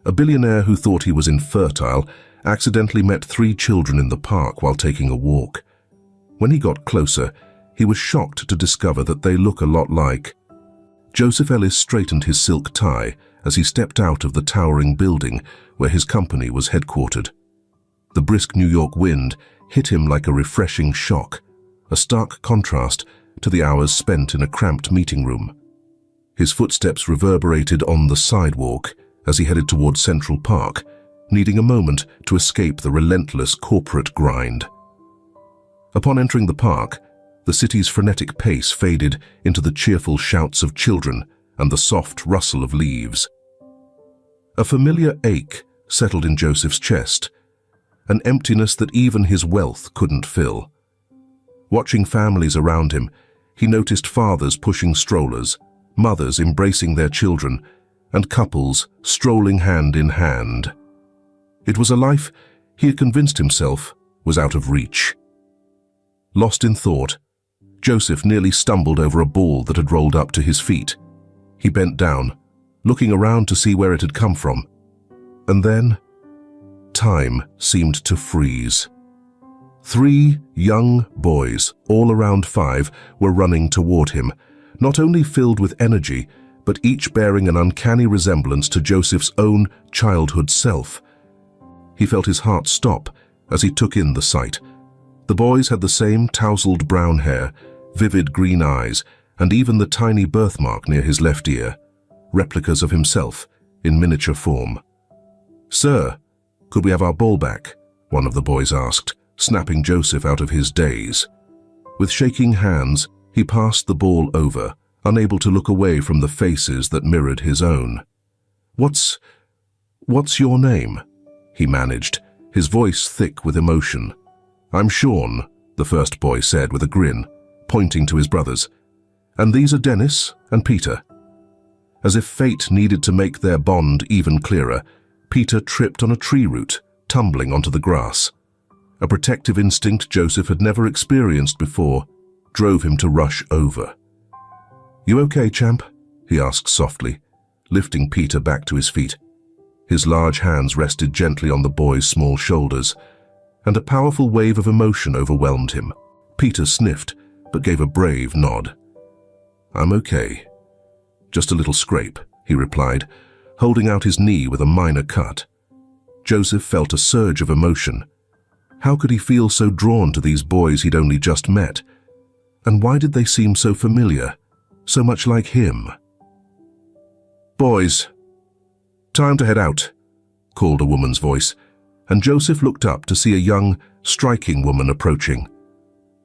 A billionaire who thought he was infertile accidentally met 3 children in the park while taking a walk. When he got closer, he was shocked to discover that they look a lot like. Joseph Ellis straightened his silk tie as he stepped out of the towering building where his company was headquartered. The brisk New York wind hit him like a refreshing shock, a stark contrast to the hours spent in a cramped meeting room. His footsteps reverberated on the sidewalk as he headed towards Central Park, needing a moment to escape the relentless corporate grind. Upon entering the park, the city's frenetic pace faded into the cheerful shouts of children and the soft rustle of leaves. A familiar ache settled in Joseph's chest, an emptiness that even his wealth couldn't fill. Watching families around him, he noticed fathers pushing strollers, mothers embracing their children, and couples strolling hand in hand. It was a life he had convinced himself was out of reach. Lost in thought, Joseph nearly stumbled over a ball that had rolled up to his feet. He bent down, looking around to see where it had come from. And then, time seemed to freeze. 3 young boys, all around 5, were running toward him, not only filled with energy, but each bearing an uncanny resemblance to Joseph's own childhood self. He felt his heart stop as he took in the sight. The boys had the same tousled brown hair, vivid green eyes, and even the tiny birthmark near his left ear, replicas of himself in miniature form. "Sir, could we have our ball back?" one of the boys asked, snapping Joseph out of his daze. With shaking hands, he passed the ball over, unable to look away from the faces that mirrored his own. What's your name?" he managed, his voice thick with emotion. "I'm Sean," the first boy said with a grin, pointing to his brothers. "And these are Dennis and Peter." As if fate needed to make their bond even clearer, Peter tripped on a tree root, tumbling onto the grass. A protective instinct Joseph had never experienced before drove him to rush over. "You okay, champ?" he asked softly, lifting Peter back to his feet. His large hands rested gently on the boy's small shoulders, and a powerful wave of emotion overwhelmed him. Peter sniffed, but gave a brave nod. "I'm okay. Just a little scrape," he replied, holding out his knee with a minor cut. Joseph felt a surge of emotion. How could he feel so drawn to these boys he'd only just met? And why did they seem so familiar, so much like him? "Boys, time to head out," called a woman's voice, and Joseph looked up to see a young, striking woman approaching.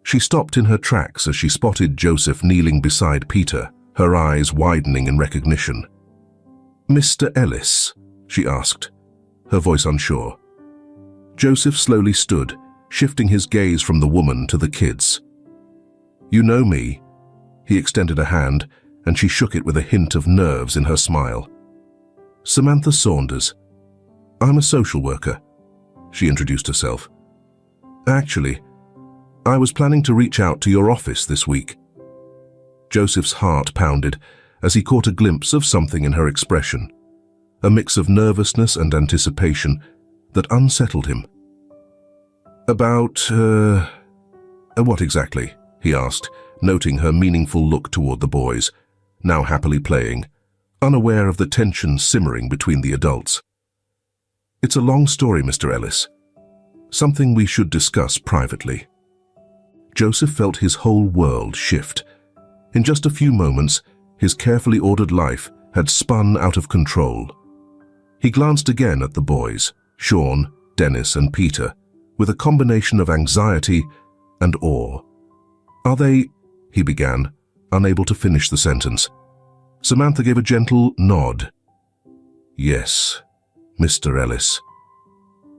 She stopped in her tracks as she spotted Joseph kneeling beside Peter, her eyes widening in recognition. "Mr. Ellis?" she asked, her voice unsure. Joseph slowly stood, shifting his gaze from the woman to the kids. "You know me?" He extended a hand, and she shook it with a hint of nerves in her smile. "Samantha Saunders. I'm a social worker," she introduced herself. "Actually, I was planning to reach out to your office this week." Joseph's heart pounded as he caught a glimpse of something in her expression, a mix of nervousness and anticipation that unsettled him. "About, what exactly?" he asked, noting her meaningful look toward the boys, now happily playing, unaware of the tension simmering between the adults. "It's a long story, Mr. Ellis. Something we should discuss privately." Joseph felt his whole world shift. In just a few moments, his carefully ordered life had spun out of control. He glanced again at the boys, Sean, Dennis, and Peter, with a combination of anxiety and awe. "Are they—" he began, unable to finish the sentence. Samantha gave a gentle nod. "Yes, Mr. Ellis.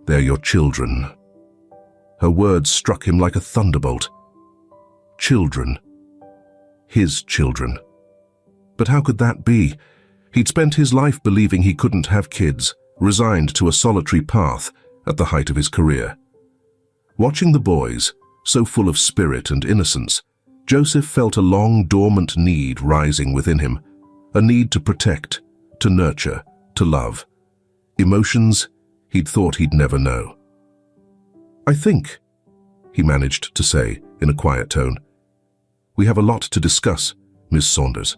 They're your children." Her words struck him like a thunderbolt. Children. His children. But how could that be? He'd spent his life believing he couldn't have kids, resigned to a solitary path at the height of his career. Watching the boys, so full of spirit and innocence, Joseph felt a long dormant need rising within him, a need to protect, to nurture, to love. emotions he'd thought he'd never know. "I think," he managed to say in a quiet tone, "we have a lot to discuss, Miss Saunders."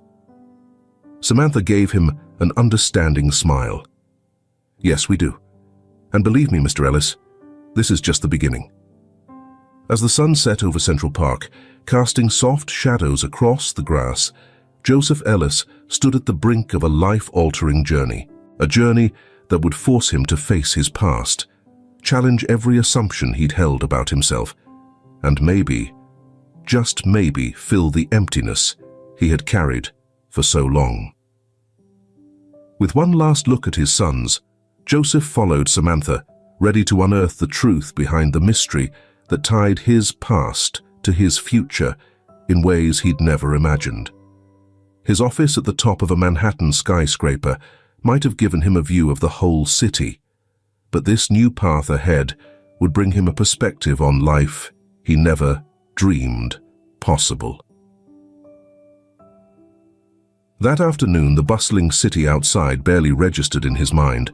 Samantha gave him an understanding smile. "Yes, we do. And believe me, Mr. Ellis, this is just the beginning." As the sun set over Central Park, casting soft shadows across the grass, Joseph Ellis stood at the brink of a life-altering journey, a journey that would force him to face his past, challenge every assumption he'd held about himself, and maybe, just maybe, fill the emptiness he had carried for so long. With one last look at his sons, Joseph followed Samantha, ready to unearth the truth behind the mystery that tied his past to his future in ways he'd never imagined. His office at the top of a Manhattan skyscraper might have given him a view of the whole city, but this new path ahead would bring him a perspective on life he never dreamed possible. That afternoon, the bustling city outside barely registered in his mind.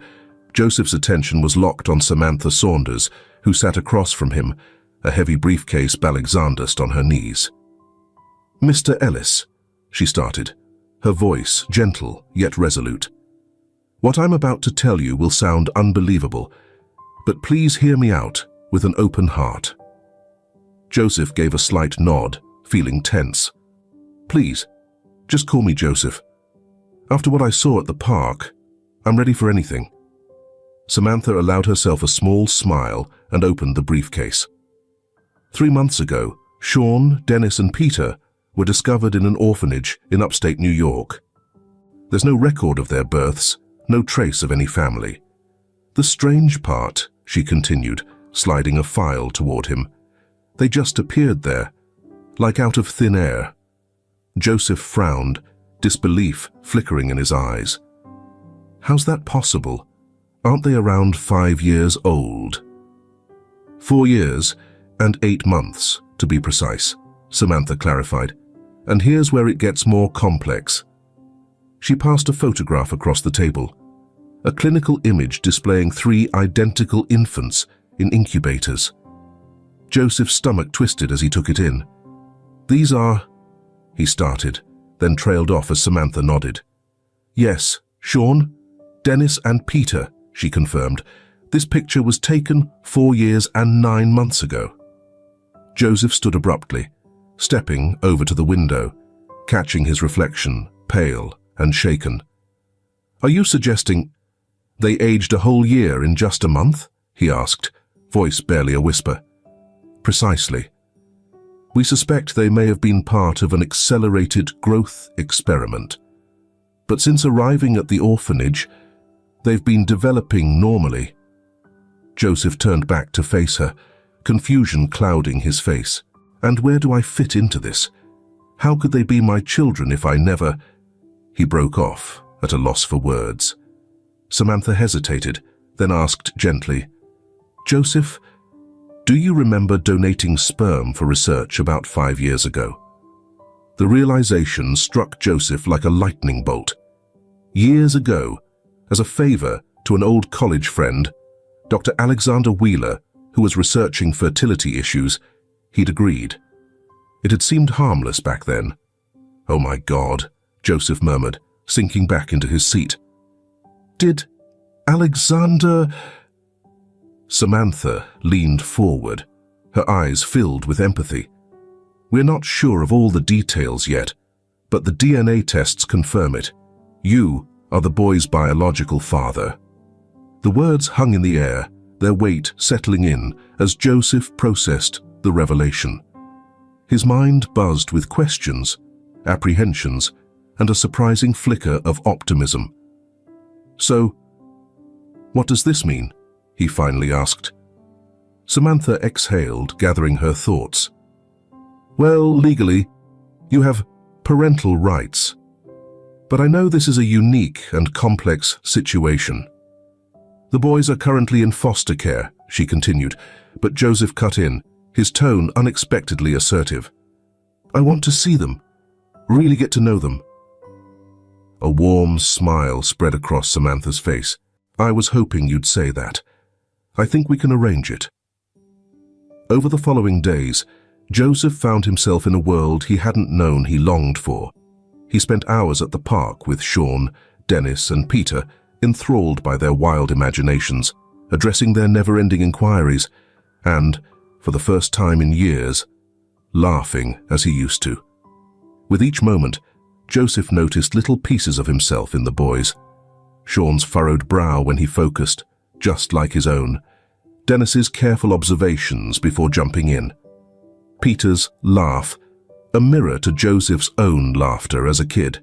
Joseph's attention was locked on Samantha Saunders, who sat across from him, a heavy briefcase balexandist on her knees. "Mr. Ellis," she started, her voice gentle yet resolute. "What I'm about to tell you will sound unbelievable, but please hear me out with an open heart." Joseph gave a slight nod, feeling tense. "Please, just call me Joseph. After what I saw at the park, I'm ready for anything." Samantha allowed herself a small smile and opened the briefcase. 3 months ago, Sean, Dennis, and Peter were discovered in an orphanage in upstate New York. There's no record of their births, no trace of any family. "The strange part," she continued, sliding a file toward him, "they just appeared there, like out of thin air." Joseph frowned, disbelief flickering in his eyes. "How's that possible? Aren't they around 5 years old?" 4 years and 8 months, to be precise, Samantha clarified. "And here's where it gets more complex." She passed a photograph across the table, a clinical image displaying 3 identical infants in incubators. Joseph's stomach twisted as he took it in. "These are..." he started, then trailed off as Samantha nodded. "Yes, Sean, Dennis, and Peter," she confirmed. "This picture was taken 4 years and 9 months ago." Joseph stood abruptly, stepping over to the window, catching his reflection, pale and shaken. "Are you suggesting they aged a whole year in just a month?" he asked, voice barely a whisper. "Precisely. We suspect they may have been part of an accelerated growth experiment. But since arriving at the orphanage, they've been developing normally." Joseph turned back to face her, confusion clouding his face. "And where do I fit into this? How could they be my children if I never..." He broke off, at a loss for words. Samantha hesitated, then asked gently, "Joseph, do you remember donating sperm for research about 5 years ago?" The realization struck Joseph like a lightning bolt. Years ago, as a favor to an old college friend, Dr. Alexander Wheeler, who was researching fertility issues, he'd agreed. It had seemed harmless back then. "Oh my God," Joseph murmured, sinking back into his seat. "Did Alexander..." Samantha leaned forward, her eyes filled with empathy. "We're not sure of all the details yet, but the DNA tests confirm it. You are the boy's biological father." The words hung in the air, their weight settling in as Joseph processed the revelation. His mind buzzed with questions, apprehensions, and a surprising flicker of optimism. "So, what does this mean?" he finally asked. Samantha exhaled, gathering her thoughts. "Well, legally, you have parental rights. But I know this is a unique and complex situation. The boys are currently in foster care," she continued, but Joseph cut in, his tone unexpectedly assertive. "I want to see them, really get to know them." A warm smile spread across Samantha's face. I was hoping you'd say that. I think we can arrange it. Over the following days, Joseph found himself in a world he hadn't known he longed for. He spent hours at the park with Sean, Dennis, and Peter, enthralled by their wild imaginations, addressing their never-ending inquiries, and, for the first time in years, laughing as he used to. With each moment, Joseph noticed little pieces of himself in the boys. Sean's furrowed brow when he focused, just like his own. Dennis's careful observations before jumping in. Peter's laugh, a mirror to Joseph's own laughter as a kid.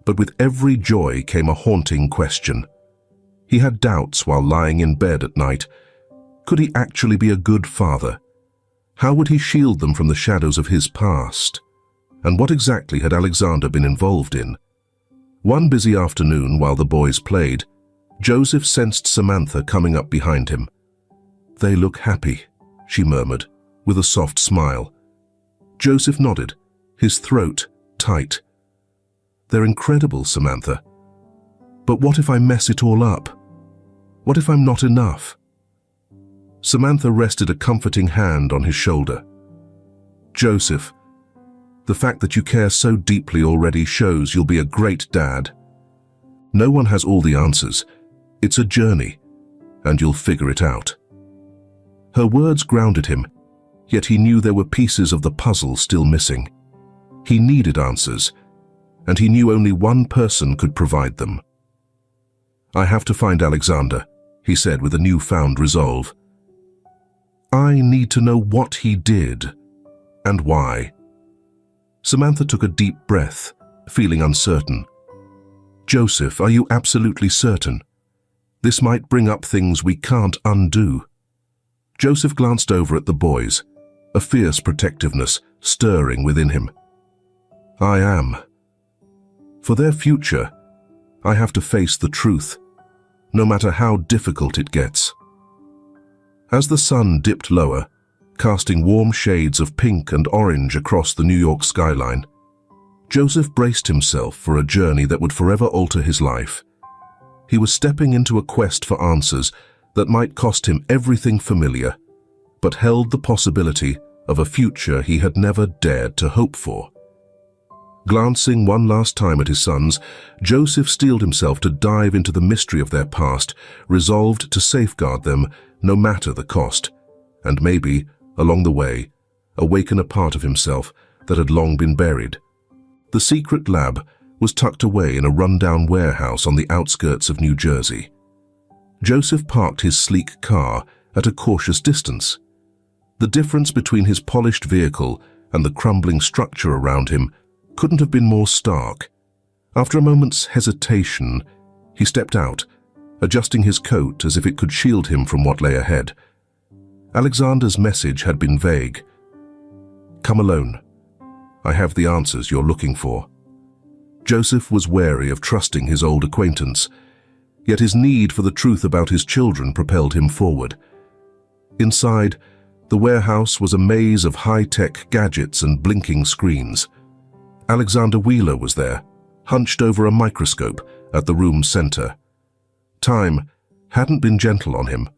But with every joy came a haunting question. He had doubts while lying in bed at night. Could he actually be a good father? How would he shield them from the shadows of his past? And what exactly had Alexander been involved in? One busy afternoon while the boys played, Joseph sensed Samantha coming up behind him. "They look happy," she murmured, with a soft smile. Joseph nodded, his throat tight. "They're incredible, Samantha. But what if I mess it all up? What if I'm not enough?" Samantha rested a comforting hand on his shoulder. "Joseph, the fact that you care so deeply already shows you'll be a great dad. No one has all the answers. It's a journey, and you'll figure it out." Her words grounded him, yet he knew there were pieces of the puzzle still missing. He needed answers, and he knew only one person could provide them. "I have to find Alexander," he said with a newfound resolve. "I need to know what he did, and why." Samantha took a deep breath, feeling uncertain. "Joseph, are you absolutely certain? This might bring up things we can't undo." Joseph glanced over at the boys, a fierce protectiveness stirring within him. "I am. For their future, I have to face the truth, no matter how difficult it gets." As the sun dipped lower, casting warm shades of pink and orange across the New York skyline, Joseph braced himself for a journey that would forever alter his life. He was stepping into a quest for answers that might cost him everything familiar, but held the possibility of a future he had never dared to hope for. Glancing one last time at his sons, Joseph steeled himself to dive into the mystery of their past, resolved to safeguard them no matter the cost, and maybe, along the way, awaken a part of himself that had long been buried. The secret lab was tucked away in a rundown warehouse on the outskirts of New Jersey. Joseph parked his sleek car at a cautious distance. The difference between his polished vehicle and the crumbling structure around him couldn't have been more stark. After a moment's hesitation, he stepped out, adjusting his coat as if it could shield him from what lay ahead. Alexander's message had been vague. "Come alone. I have the answers you're looking for." Joseph was wary of trusting his old acquaintance, yet his need for the truth about his children propelled him forward. Inside, the warehouse was a maze of high-tech gadgets and blinking screens. Alexander Wheeler was there, hunched over a microscope at the room's center. Time hadn't been gentle on him.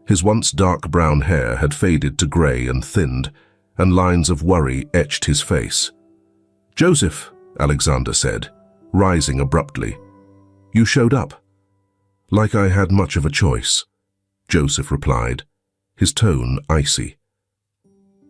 His once dark brown hair had faded to gray and thinned, and lines of worry etched his face. "Joseph," Alexander said, rising abruptly. "You showed up." "Like I had much of a choice," Joseph replied, his tone icy.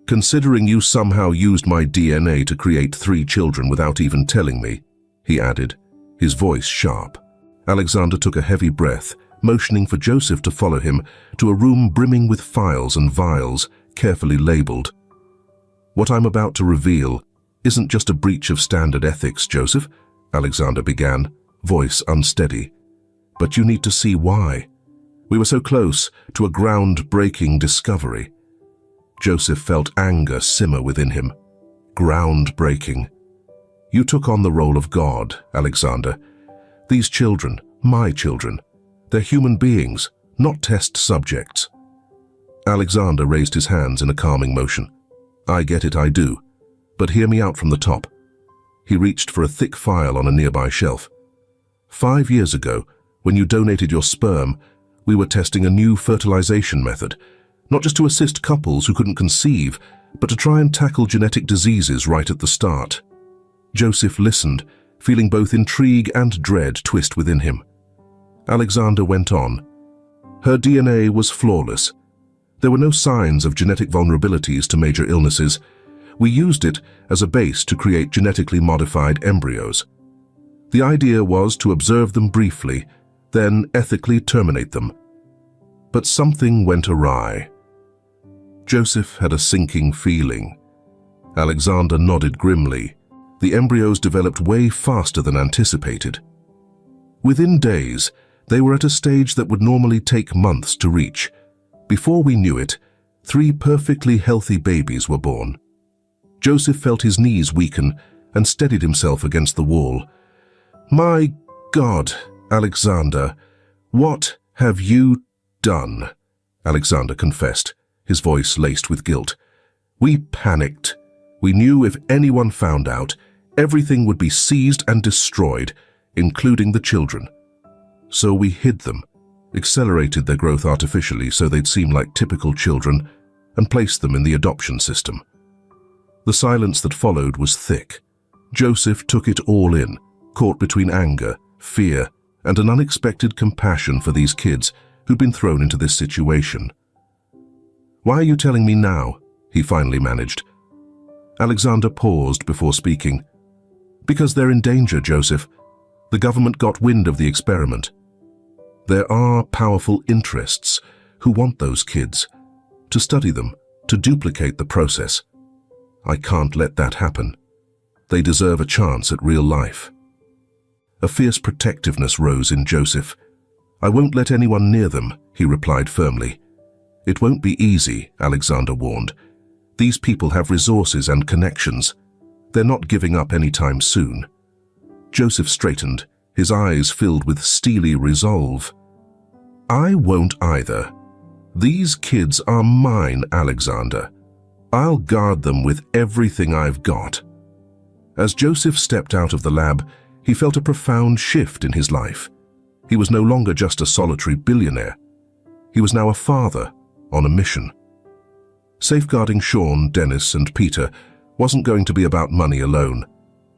"Considering you somehow used my DNA to create 3 children without even telling me," he added, his voice sharp. Alexander took a heavy breath, motioning for Joseph to follow him to a room brimming with files and vials, carefully labeled. "What I'm about to reveal isn't just a breach of standard ethics, Joseph," Alexander began, voice unsteady. "But you need to see why. We were so close to a groundbreaking discovery." Joseph felt anger simmer within him. Groundbreaking. "You took on the role of God, Alexander. These children, my children, they're human beings, not test subjects." Alexander raised his hands in a calming motion. "I get it, I do. But hear me out from the top." He reached for a thick file on a nearby shelf. 5 years ago, When you donated your sperm, we were testing a new fertilization method, not just to assist couples who couldn't conceive, but to try and tackle genetic diseases right at the start. Joseph listened, feeling both intrigue and dread twist within him. Alexander went on. Her DNA was flawless. There were no signs of genetic vulnerabilities to major illnesses. We used it as a base to create genetically modified embryos. The idea was to observe them briefly, then ethically terminate them. But something went awry. Joseph had a sinking feeling. Alexander nodded grimly. The embryos developed way faster than anticipated. Within days, they were at a stage that would normally take months to reach. Before we knew it, 3 perfectly healthy babies were born. Joseph felt his knees weaken and steadied himself against the wall. My God, Alexander, what have you done? Alexander confessed, his voice laced with guilt. We panicked. We knew if anyone found out, everything would be seized and destroyed, including the children. So we hid them, accelerated their growth artificially so they'd seem like typical children, and placed them in the adoption system. The silence that followed was thick. Joseph took it all in, caught between anger, fear, and an unexpected compassion for these kids who'd been thrown into this situation. Why are you telling me now? He finally managed. Alexander paused before speaking. Because they're in danger, Joseph. The government got wind of the experiment. There are powerful interests who want those kids, to study them, to duplicate the process. I can't let that happen. They deserve a chance at real life. A fierce protectiveness rose in Joseph. I won't let anyone near them, he replied firmly. It won't be easy, Alexander warned. These people have resources and connections. They're not giving up anytime soon. Joseph straightened, his eyes filled with steely resolve. I won't either. These kids are mine, Alexander. I'll guard them with everything I've got. As Joseph stepped out of the lab, he felt a profound shift in his life. He was no longer just a solitary billionaire. He was now a father on a mission. Safeguarding Sean, Dennis, and Peter wasn't going to be about money alone.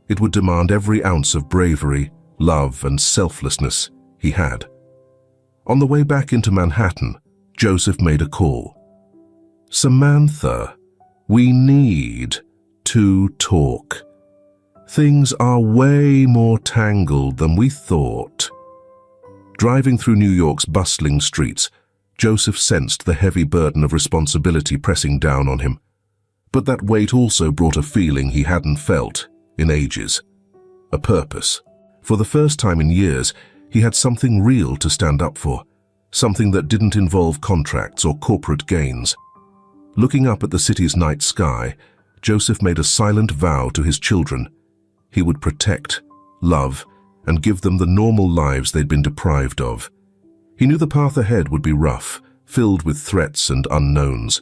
It would demand every ounce of bravery, love, and selflessness he had. On the way back into Manhattan, Joseph made a call. Samantha, we need to talk. Things are way more tangled than we thought. Driving through New York's bustling streets, Joseph sensed the heavy burden of responsibility pressing down on him. But that weight also brought a feeling he hadn't felt in ages. A purpose. For the first time in years, he had something real to stand up for, something that didn't involve contracts or corporate gains. Looking up at the city's night sky, Joseph made a silent vow to his children. He would protect, love, and give them the normal lives they'd been deprived of. He knew the path ahead would be rough, filled with threats and unknowns.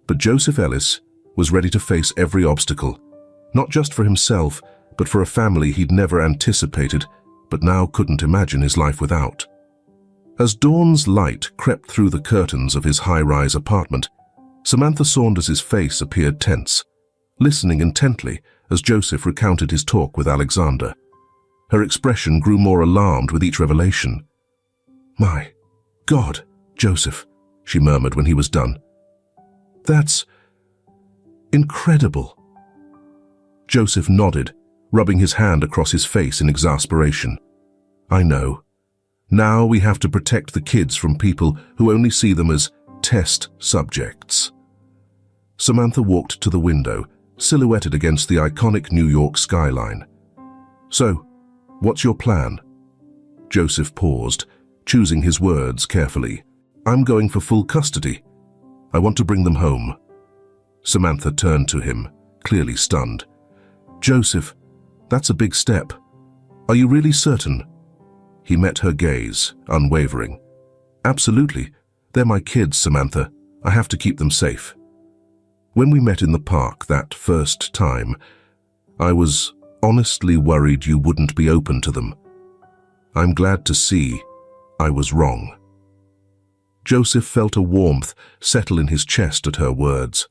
But Joseph Ellis was ready to face every obstacle, not just for himself, but for a family he'd never anticipated, but now couldn't imagine his life without. As dawn's light crept through the curtains of his high-rise apartment, Samantha Saunders's face appeared tense, listening intently as Joseph recounted his talk with Alexander. Her expression grew more alarmed with each revelation. My God, Joseph, she murmured when he was done. That's incredible. Joseph nodded, rubbing his hand across his face in exasperation. I know. Now we have to protect the kids from people who only see them as test subjects. Samantha walked to the window, silhouetted against the iconic New York skyline. So, what's your plan? Joseph paused, choosing his words carefully. I'm going for full custody. I want to bring them home. Samantha turned to him, clearly stunned. Joseph, that's a big step. Are you really certain? He met her gaze, unwavering. Absolutely. They're my kids, Samantha. I have to keep them safe. When we met in the park that first time, I was honestly worried you wouldn't be open to them. I'm glad to see I was wrong. Joseph felt a warmth settle in his chest at her words.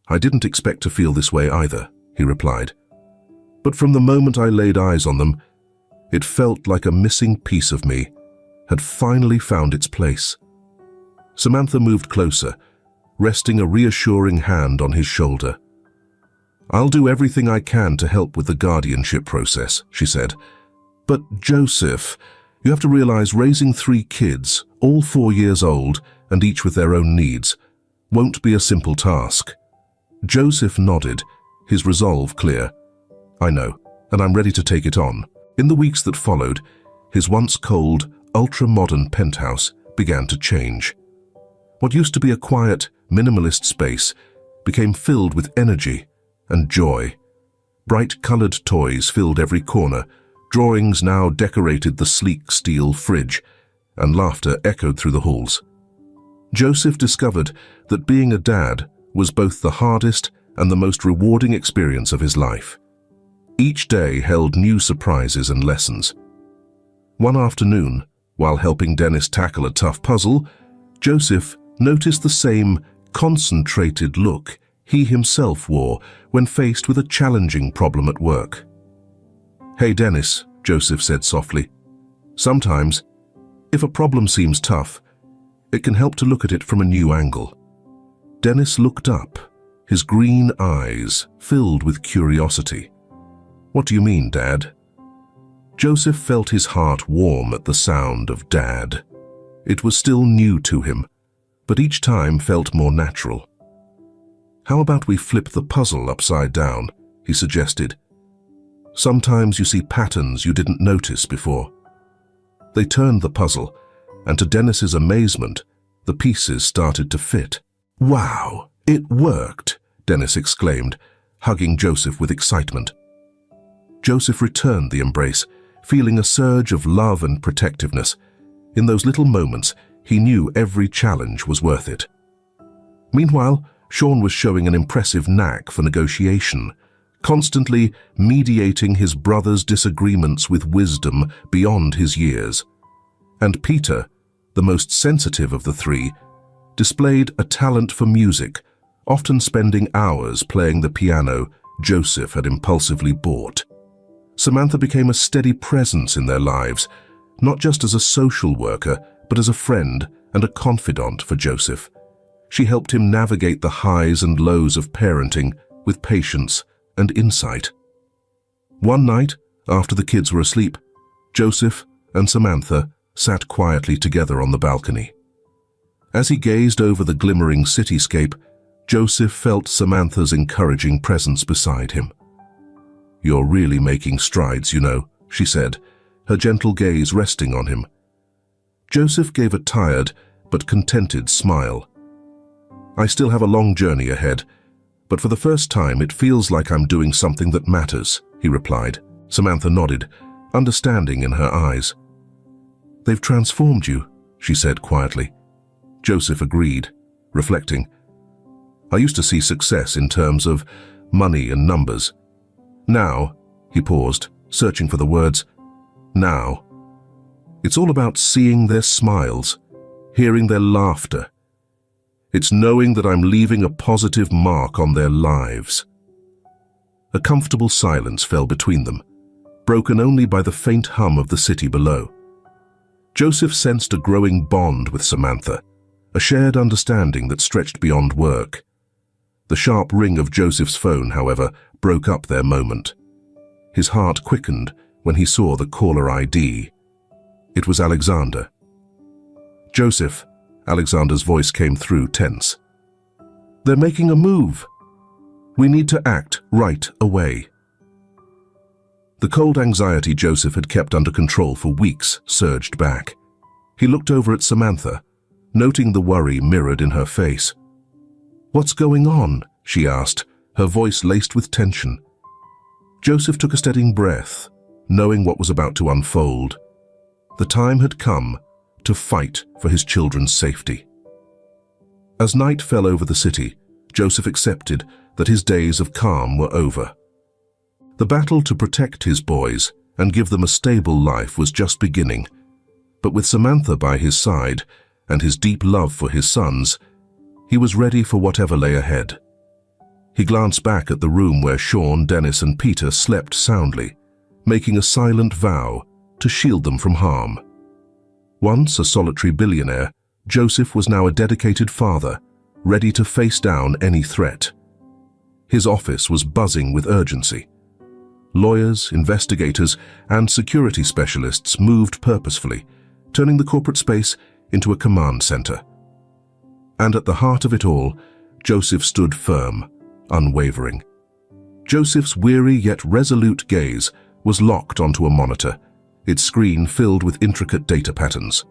I didn't expect to feel this way either, he replied. But from the moment I laid eyes on them, it felt like a missing piece of me had finally found its place. Samantha moved closer, resting a reassuring hand on his shoulder. I'll do everything I can to help with the guardianship process, she said. But Joseph, you have to realize raising 3 kids, all 4 years old and each with their own needs, won't be a simple task. Joseph nodded, his resolve clear. I know, and I'm ready to take it on. In the weeks that followed, his once cold, ultra-modern penthouse began to change. What used to be a quiet, minimalist space became filled with energy and joy. Bright-colored toys filled every corner, drawings now decorated the sleek steel fridge, and laughter echoed through the halls. Joseph discovered that being a dad was both the hardest and the most rewarding experience of his life. Each day held new surprises and lessons. One afternoon, while helping Dennis tackle a tough puzzle, Joseph noticed the same concentrated look he himself wore when faced with a challenging problem at work. Hey Dennis, Joseph said softly. Sometimes, if a problem seems tough, it can help to look at it from a new angle. Dennis looked up, his green eyes filled with curiosity. What do you mean, Dad? Joseph felt his heart warm at the sound of Dad. It was still new to him, but each time felt more natural. How about we flip the puzzle upside down, he suggested. Sometimes you see patterns you didn't notice before. They turned the puzzle, and to Dennis's amazement, the pieces started to fit. Wow, it worked, Dennis exclaimed, hugging Joseph with excitement. Joseph returned the embrace, feeling a surge of love and protectiveness. In those little moments, he knew every challenge was worth it. Meanwhile, Sean was showing an impressive knack for negotiation, constantly mediating his brother's disagreements with wisdom beyond his years. And Peter, the most sensitive of the 3, displayed a talent for music, often spending hours playing the piano Joseph had impulsively bought. Samantha became a steady presence in their lives, not just as a social worker, but as a friend and a confidant for Joseph. She helped him navigate the highs and lows of parenting with patience and insight. One night, after the kids were asleep, Joseph and Samantha sat quietly together on the balcony. As he gazed over the glimmering cityscape, Joseph felt Samantha's encouraging presence beside him. You're really making strides, you know, she said, her gentle gaze resting on him. Joseph gave a tired but contented smile. I still have a long journey ahead, but for the first time it feels like I'm doing something that matters, he replied. Samantha nodded, understanding in her eyes. They've transformed you, she said quietly. Joseph agreed, reflecting. I used to see success in terms of money and numbers. Now, he paused, searching for the words, now. It's all about seeing their smiles, hearing their laughter. It's knowing that I'm leaving a positive mark on their lives. A comfortable silence fell between them, broken only by the faint hum of the city below. Joseph sensed a growing bond with Samantha, a shared understanding that stretched beyond work. The sharp ring of Joseph's phone, however, broke up their moment. His heart quickened when he saw the caller ID. It was Alexander. Joseph, Alexander's voice came through, tense. They're making a move. We need to act right away. The cold anxiety Joseph had kept under control for weeks surged back. He looked over at Samantha, noting the worry mirrored in her face. What's going on? She asked, her voice laced with tension. Joseph took a steady breath, knowing what was about to unfold. The time had come to fight for his children's safety. As night fell over the city, Joseph accepted that his days of calm were over. The battle to protect his boys and give them a stable life was just beginning, But with Samantha by his side and his deep love for his sons, he was ready for whatever lay ahead. He glanced back at the room where Sean, Dennis, and Peter slept soundly, making a silent vow to shield them from harm. Once a solitary billionaire, Joseph was now a dedicated father, ready to face down any threat. His office was buzzing with urgency. Lawyers, investigators, and security specialists moved purposefully, turning the corporate space into a command center. And at the heart of it all, Joseph stood firm, unwavering. Joseph's weary yet resolute gaze was locked onto a monitor, its screen filled with intricate data patterns.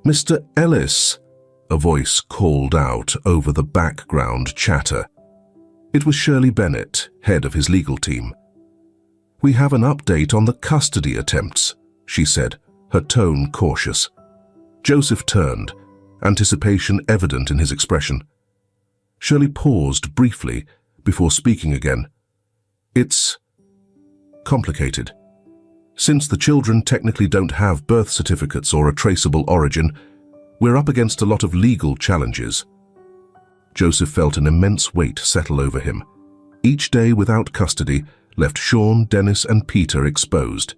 "Mr. Ellis," a voice called out over the background chatter. It was Shirley Bennett, head of his legal team. "We have an update on the custody attempts," she said, her tone cautious. Joseph turned, anticipation evident in his expression. Shirley paused briefly before speaking again. "It's complicated. Since the children technically don't have birth certificates or a traceable origin, we're up against a lot of legal challenges." Joseph felt an immense weight settle over him. Each day without custody left Sean, Dennis, and Peter exposed.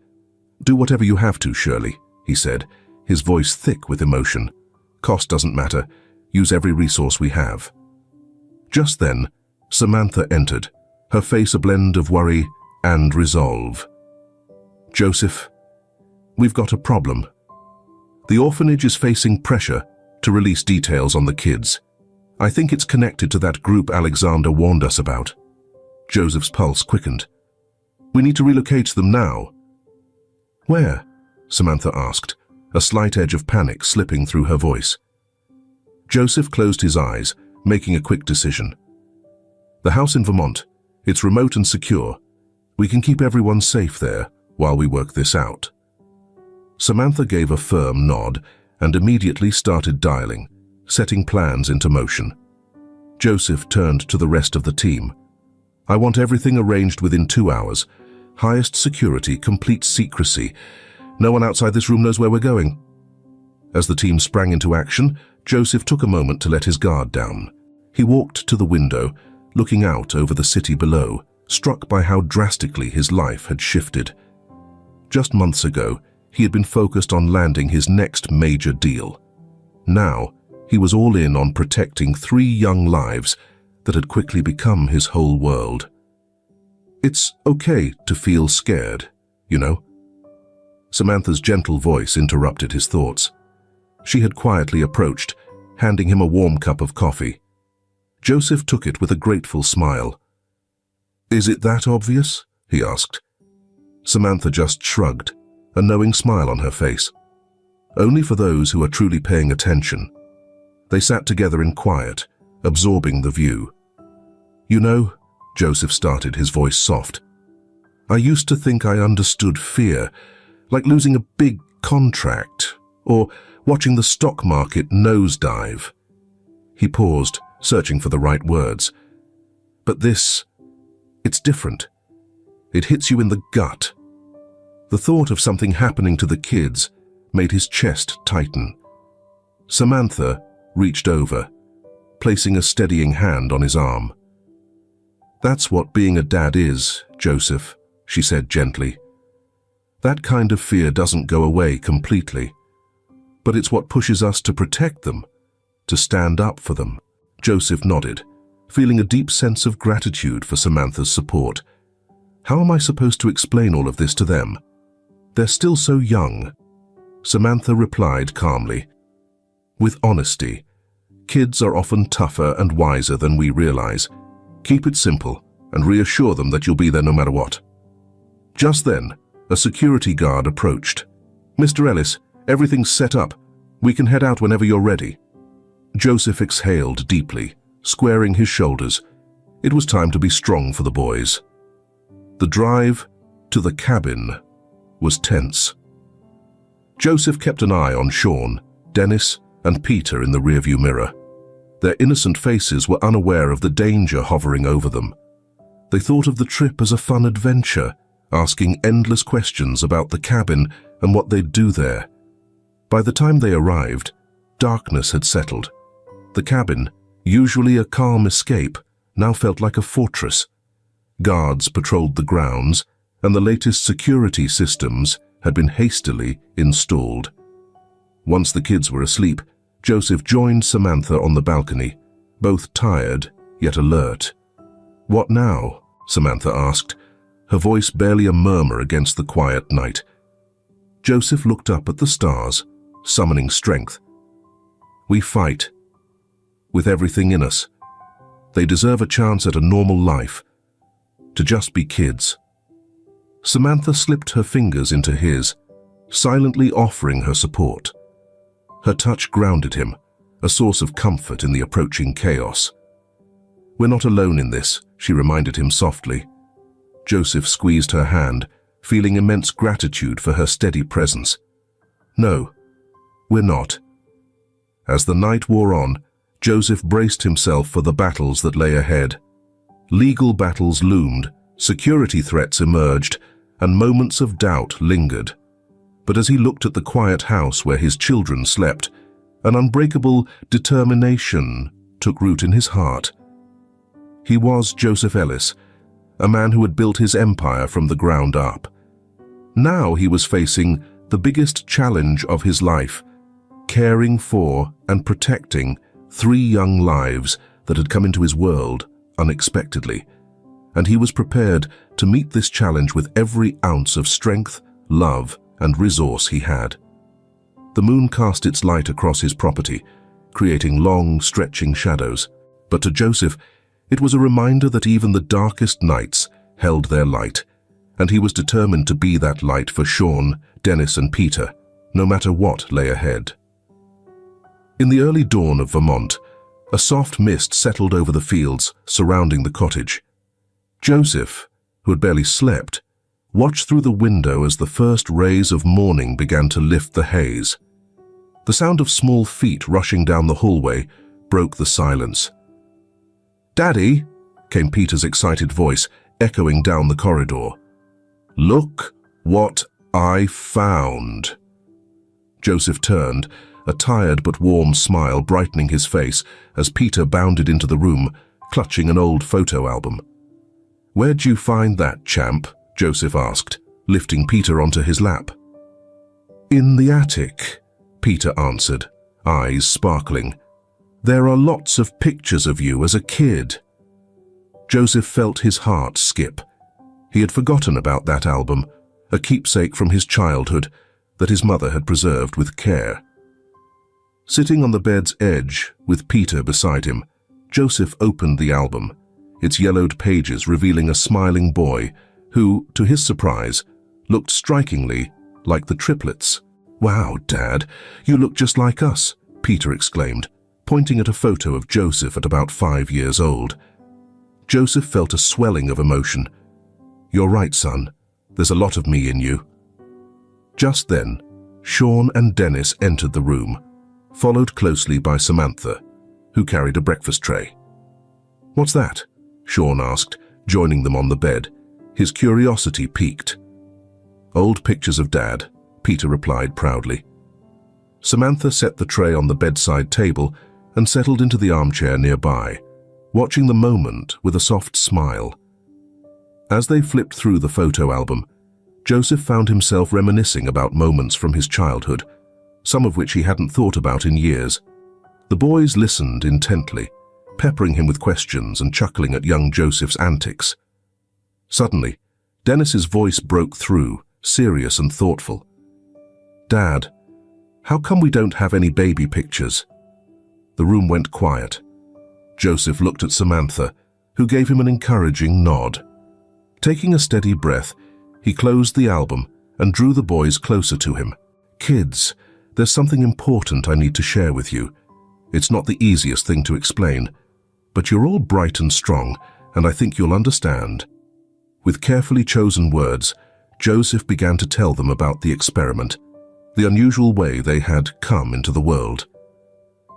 "Do whatever you have to, Shirley," he said, his voice thick with emotion. "Cost doesn't matter. Use every resource we have." Just then, Samantha entered, her face a blend of worry and resolve. "Joseph, we've got a problem. The orphanage is facing pressure to release details on the kids. I think it's connected to that group Alexander warned us about." Joseph's pulse quickened. "We need to relocate them now." "Where?" Samantha asked, a slight edge of panic slipping through her voice. Joseph closed his eyes, making a quick decision. "The house in Vermont. It's remote and secure. We can keep everyone safe there while we work this out." Samantha gave a firm nod and immediately started dialing, setting plans into motion. Joseph turned to the rest of the team. "I want everything arranged within 2 hours. Highest security, complete secrecy. No one outside this room knows where we're going." As the team sprang into action, Joseph took a moment to let his guard down. He walked to the window, looking out over the city below, struck by how drastically his life had shifted. Just months ago, he had been focused on landing his next major deal. Now, he was all in on protecting 3 young lives that had quickly become his whole world. "It's okay to feel scared, you know." Samantha's gentle voice interrupted his thoughts. She had quietly approached, handing him a warm cup of coffee. Joseph took it with a grateful smile. "Is it that obvious?" he asked. Samantha just shrugged, a knowing smile on her face. "Only for those who are truly paying attention." They sat together in quiet, absorbing the view. "You know," Joseph started, his voice soft, "I used to think I understood fear, like losing a big contract, or watching the stock market nosedive." He paused, searching for the right words. "But this, it's different. It hits you in the gut." The thought of something happening to the kids made his chest tighten. Samantha reached over, placing a steadying hand on his arm. "That's what being a dad is, Joseph," she said gently. "That kind of fear doesn't go away completely, but it's what pushes us to protect them, to stand up for them." Joseph nodded, feeling a deep sense of gratitude for Samantha's support. "How am I supposed to explain all of this to them? They're still so young." Samantha replied calmly, "With honesty. Kids are often tougher and wiser than we realize. Keep it simple and reassure them that you'll be there no matter what." Just then, a security guard approached. "Mr. Ellis, everything's set up. We can head out whenever you're ready." Joseph exhaled deeply, squaring his shoulders. It was time to be strong for the boys. The drive to the cabin was tense. Joseph kept an eye on Sean, Dennis, and Peter in the rearview mirror. Their innocent faces were unaware of the danger hovering over them. They thought of the trip as a fun adventure, asking endless questions about the cabin and what they'd do there. By the time they arrived, darkness had settled. The cabin, usually a calm escape, now felt like a fortress. Guards patrolled the grounds, and the latest security systems had been hastily installed. Once the kids were asleep, Joseph joined Samantha on the balcony, both tired yet alert. "What now?" Samantha asked, her voice barely a murmur against the quiet night. Joseph looked up at the stars, summoning strength. "We fight. With everything in us. They deserve a chance at a normal life. To just be kids." Samantha slipped her fingers into his, silently offering her support. Her touch grounded him, a source of comfort in the approaching chaos. "We're not alone in this," she reminded him softly. Joseph squeezed her hand, feeling immense gratitude for her steady presence. "No, we're not." As the night wore on, Joseph braced himself for the battles that lay ahead. Legal battles loomed, security threats emerged, and moments of doubt lingered. But as he looked at the quiet house where his children slept, an unbreakable determination took root in his heart. He was Joseph Ellis, a man who had built his empire from the ground up. Now he was facing the biggest challenge of his life, caring for and protecting 3 young lives that had come into his world unexpectedly, and he was prepared to meet this challenge with every ounce of strength, love, and resource he had. The moon cast its light across his property, creating long, stretching shadows, but to Joseph, it was a reminder that even the darkest nights held their light, and he was determined to be that light for Sean, Dennis, and Peter, no matter what lay ahead. In the early dawn of Vermont, a soft mist settled over the fields surrounding the cottage. Joseph, who had barely slept, watched through the window as the first rays of morning began to lift the haze. The sound of small feet rushing down the hallway broke the silence. "Daddy," came Peter's excited voice, echoing down the corridor. "Look what I found." Joseph turned, a tired but warm smile brightening his face as Peter bounded into the room, clutching an old photo album. "Where'd you find that, champ?" Joseph asked, lifting Peter onto his lap. "In the attic," Peter answered, eyes sparkling. "There are lots of pictures of you as a kid." Joseph felt his heart skip. He had forgotten about that album, a keepsake from his childhood that his mother had preserved with care. Sitting on the bed's edge, with Peter beside him, Joseph opened the album, its yellowed pages revealing a smiling boy who, to his surprise, looked strikingly like the triplets. "Wow, Dad, you look just like us," Peter exclaimed, pointing at a photo of Joseph at about 5 years old. Joseph felt a swelling of emotion. "You're right, son. There's a lot of me in you." Just then, Sean and Dennis entered the room, followed closely by Samantha, who carried a breakfast tray. "What's that?" Sean asked, joining them on the bed, his curiosity piqued. "Old pictures of Dad," Peter replied proudly. Samantha set the tray on the bedside table and settled into the armchair nearby, watching the moment with a soft smile. As they flipped through the photo album, Joseph found himself reminiscing about moments from his childhood, some of which he hadn't thought about in years. The boys listened intently, peppering him with questions and chuckling at young Joseph's antics. Suddenly, Dennis's voice broke through, serious and thoughtful. "Dad, how come we don't have any baby pictures?" The room went quiet. Joseph looked at Samantha, who gave him an encouraging nod. Taking a steady breath, he closed the album and drew the boys closer to him. "Kids, there's something important I need to share with you. It's not the easiest thing to explain, but you're all bright and strong, and I think you'll understand." With carefully chosen words, Joseph began to tell them about the experiment, the unusual way they had come into the world.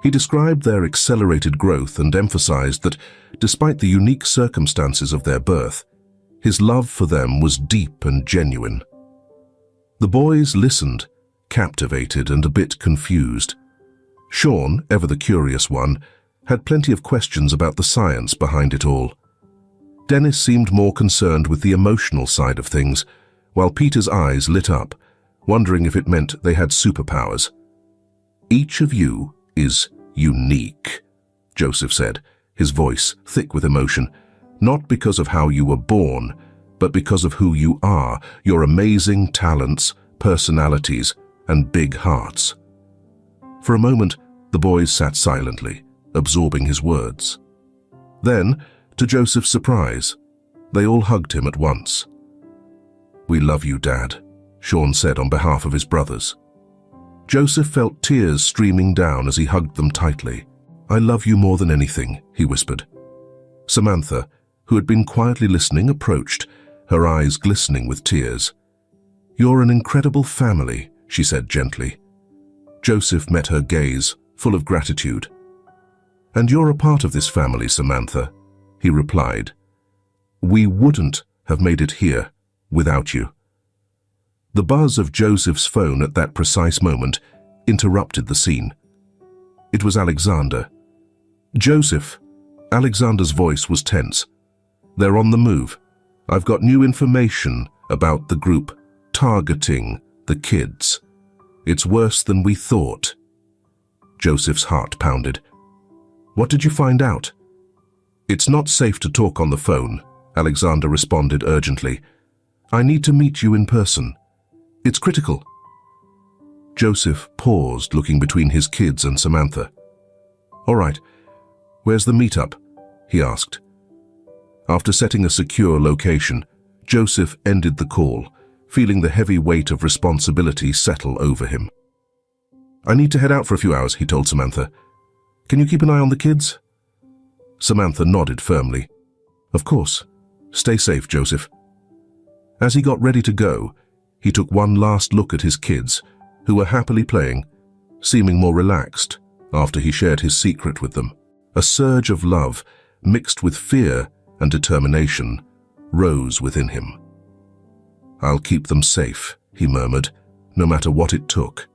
He described their accelerated growth and emphasized that, despite the unique circumstances of their birth, his love for them was deep and genuine. The boys listened, captivated and a bit confused. Sean, ever the curious one, had plenty of questions about the science behind it all. Dennis seemed more concerned with the emotional side of things, while Peter's eyes lit up, wondering if it meant they had superpowers. "Each of you is unique," Joseph said, his voice thick with emotion, "not because of how you were born, but because of who you are, your amazing talents, personalities, and big hearts." For a moment, the boys sat silently, absorbing his words. Then, to Joseph's surprise, they all hugged him at once. "We love you, Dad," Sean said on behalf of his brothers. Joseph felt tears streaming down as he hugged them tightly. "I love you more than anything," he whispered. Samantha, who had been quietly listening, approached, her eyes glistening with tears. "You're an incredible family," she said gently. Joseph met her gaze, full of gratitude. "And you're a part of this family, Samantha," he replied. "We wouldn't have made it here without you." The buzz of Joseph's phone at that precise moment interrupted the scene. It was Alexander. "Joseph," Alexander's voice was tense. "They're on the move. I've got new information about the group targeting the kids. It's worse than we thought." Joseph's heart pounded. "What did you find out?" "It's not safe to talk on the phone," Alexander responded urgently. "I need to meet you in person. It's critical." Joseph paused, looking between his kids and Samantha. "All right, where's the meetup?" he asked. After setting a secure location, Joseph ended the call, feeling the heavy weight of responsibility settle over him. "I need to head out for a few hours," he told Samantha. "Can you keep an eye on the kids?" Samantha nodded firmly. "Of course. Stay safe, Joseph." As he got ready to go, he took one last look at his kids, who were happily playing, seeming more relaxed after he shared his secret with them. A surge of love, mixed with fear and determination, rose within him. "I'll keep them safe," he murmured, "no matter what it took."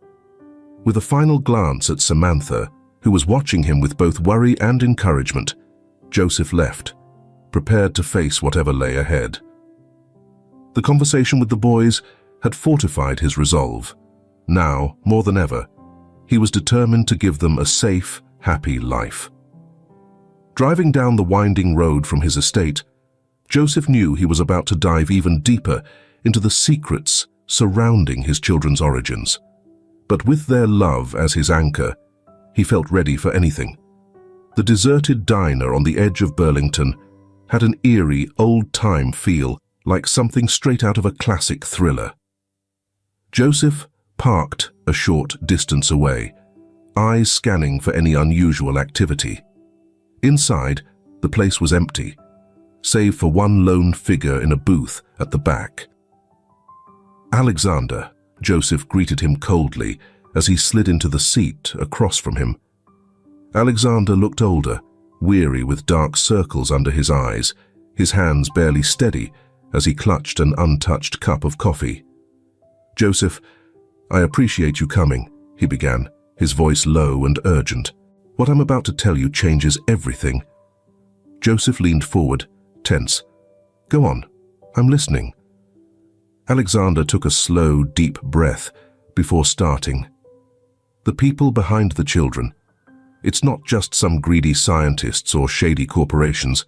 With a final glance at Samantha, who was watching him with both worry and encouragement, Joseph left, prepared to face whatever lay ahead. The conversation with the boys had fortified his resolve. Now, more than ever, he was determined to give them a safe, happy life. Driving down the winding road from his estate, Joseph knew he was about to dive even deeper into the secrets surrounding his children's origins. But with their love as his anchor, he felt ready for anything. The deserted diner on the edge of Burlington had an eerie, old-time feel, like something straight out of a classic thriller. Joseph parked a short distance away, eyes scanning for any unusual activity. Inside, the place was empty, save for one lone figure in a booth at the back. "Alexander," Joseph greeted him coldly as he slid into the seat across from him. Alexander looked older, weary with dark circles under his eyes, his hands barely steady as he clutched an untouched cup of coffee. "Joseph, I appreciate you coming," he began, his voice low and urgent. "What I'm about to tell you changes everything." Joseph leaned forward, tense. "Go on, I'm listening." Alexander took a slow, deep breath before starting. "The people behind the children. It's not just some greedy scientists or shady corporations.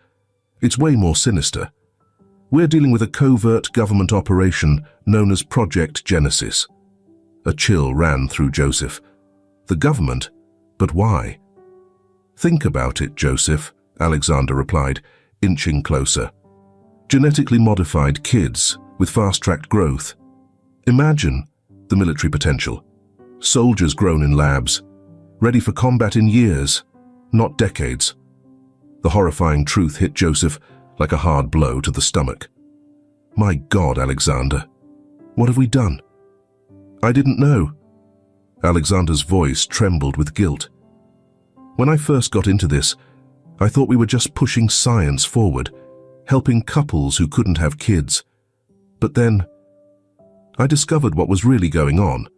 It's way more sinister. We're dealing with a covert government operation known as Project Genesis." A chill ran through Joseph. "The government? But why?" "Think about it, Joseph," Alexander replied, inching closer. "Genetically modified kids with fast-tracked growth. Imagine the military potential. Soldiers grown in labs, ready for combat in years, not decades." The horrifying truth hit Joseph like a hard blow to the stomach. "My God, Alexander, what have we done?" "I didn't know." Alexander's voice trembled with guilt. "When I first got into this, I thought we were just pushing science forward, helping couples who couldn't have kids. But then, I discovered what was really going on.